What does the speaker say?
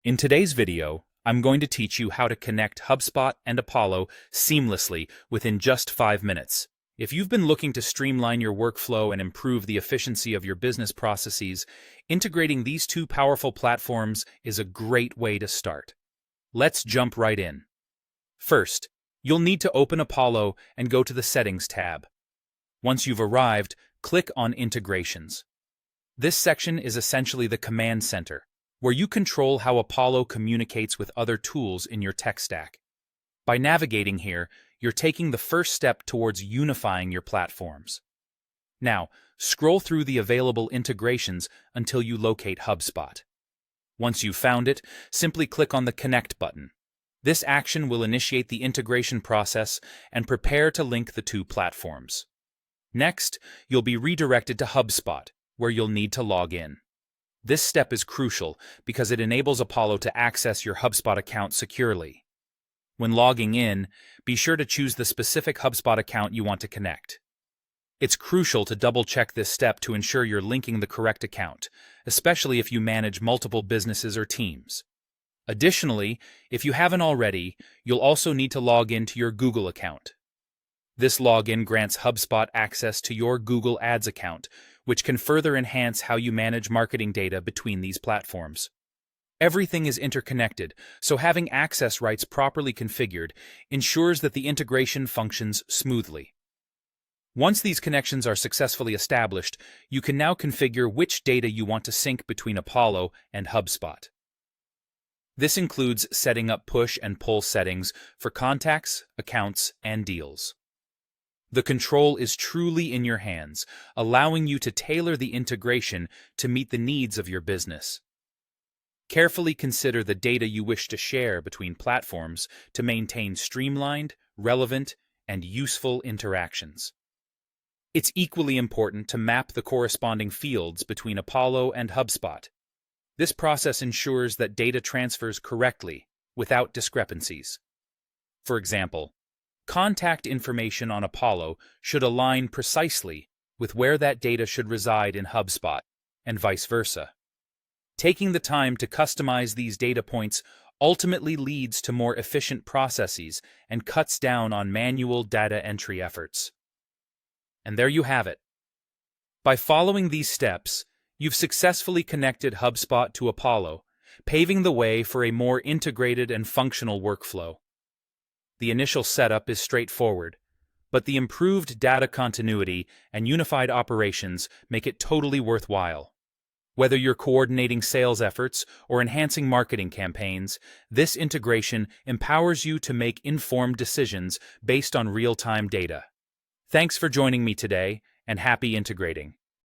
In today's video, I'm going to teach you how to connect HubSpot and Apollo seamlessly within just 5 minutes. If you've been looking to streamline your workflow and improve the efficiency of your business processes, integrating these two powerful platforms is a great way to start. Let's jump right in. First, you'll need to open Apollo and go to the Settings tab. Once you've arrived, click on Integrations. This section is essentially the command center, where you control how Apollo communicates with other tools in your tech stack. By navigating here, you're taking the first step towards unifying your platforms. Now, scroll through the available integrations until you locate HubSpot. Once you've found it, simply click on the Connect button. This action will initiate the integration process and prepare to link the two platforms. Next, you'll be redirected to HubSpot, where you'll need to log in. This step is crucial because it enables Apollo to access your HubSpot account securely. When logging in, be sure to choose the specific HubSpot account you want to connect. It's crucial to double-check this step to ensure you're linking the correct account, especially if you manage multiple businesses or teams. Additionally, if you haven't already, you'll also need to log in to your Google account. This login grants HubSpot access to your Google Ads account, which can further enhance how you manage marketing data between these platforms. Everything is interconnected, so having access rights properly configured ensures that the integration functions smoothly. Once these connections are successfully established, you can now configure which data you want to sync between Apollo and HubSpot. This includes setting up push and pull settings for contacts, accounts, and deals. The control is truly in your hands, allowing you to tailor the integration to meet the needs of your business. Carefully consider the data you wish to share between platforms to maintain streamlined, relevant, and useful interactions. It's equally important to map the corresponding fields between Apollo and HubSpot. This process ensures that data transfers correctly, without discrepancies. For example, contact information on Apollo should align precisely with where that data should reside in HubSpot, and vice versa. Taking the time to customize these data points ultimately leads to more efficient processes and cuts down on manual data entry efforts. And there you have it. By following these steps, you've successfully connected HubSpot to Apollo, paving the way for a more integrated and functional workflow. The initial setup is straightforward, but the improved data continuity and unified operations make it totally worthwhile. Whether you're coordinating sales efforts or enhancing marketing campaigns, this integration empowers you to make informed decisions based on real-time data. Thanks for joining me today, and happy integrating.